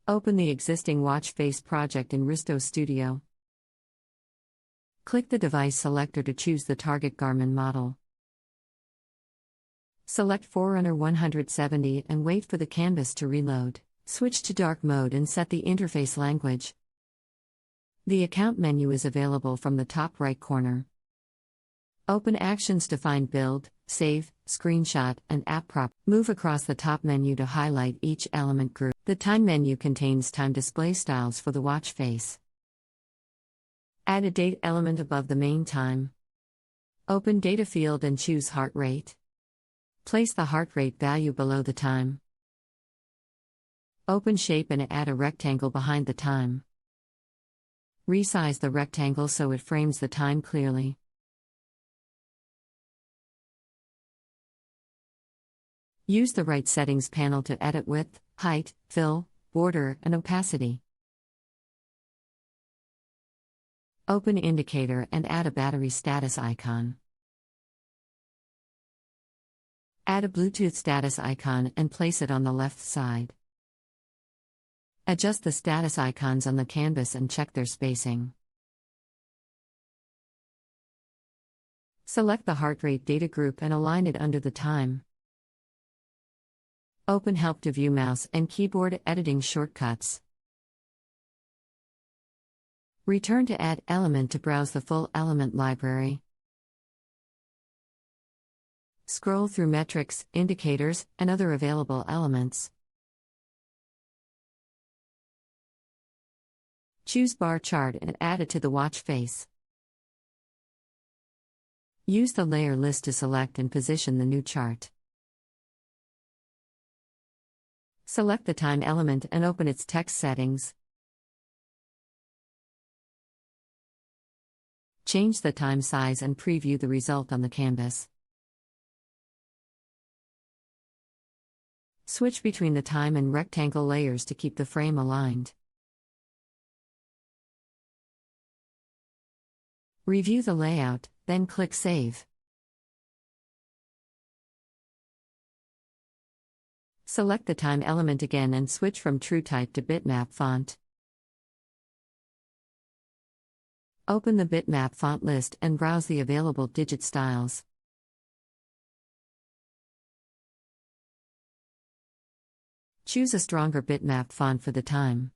Open the existing watch face project in Wristo Studio. Click the device selector to choose the target Garmin model. Select Forerunner 170 and wait for the canvas to reload. Switch to dark mode and set the interface language. The account menu is available from the top right corner. Open Actions to find Build, Save, Screenshot, and App Prop. Move across the top menu to highlight each element group. The Time menu contains time display styles for the watch face. Add a date element above the main time. Open Data field and choose Heart Rate. Place the heart rate value below the time. Open Shape and add a rectangle behind the time. Resize the rectangle so it frames the time clearly. Use the right settings panel to edit width, height, fill, border, and opacity. Open Indicator and add a battery status icon. Add a Bluetooth status icon and place it on the left side. Adjust the status icons on the canvas and check their spacing. Select the heart rate data group and align it under the time. Open Help to view mouse and keyboard editing shortcuts. Return to Add Element to browse the full element library. Scroll through metrics, indicators, and other available elements. Choose Bar Chart and add it to the watch face. Use the layer list to select and position the new chart. Select the time element and open its text settings. Change the time size and preview the result on the canvas. Switch between the time and rectangle layers to keep the frame aligned. Review the layout, then click Save. Select the time element again and switch from TrueType to bitmap font. Open the bitmap font list and browse the available digit styles. Choose a stronger bitmap font for the time.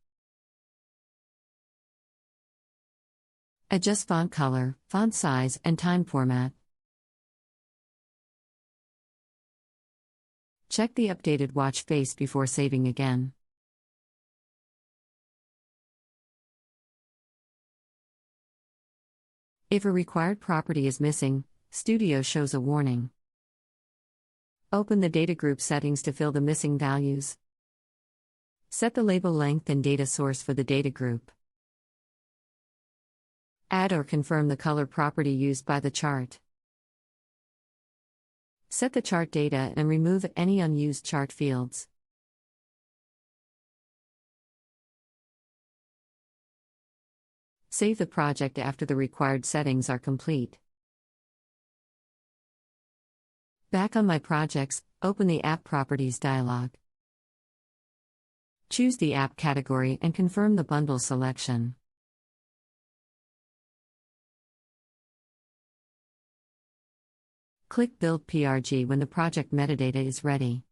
Adjust font color, font size, and time format. Check the updated watch face before saving again. If a required property is missing, Studio shows a warning. Open the data group settings to fill the missing values. Set the label length and data source for the data group. Add or confirm the color property used by the chart. Set the chart data and remove any unused chart fields. Save the project after the required settings are complete. Back on My Projects, open the App Properties dialog. Choose the app category and confirm the bundle selection. Click Build PRG when the project metadata is ready.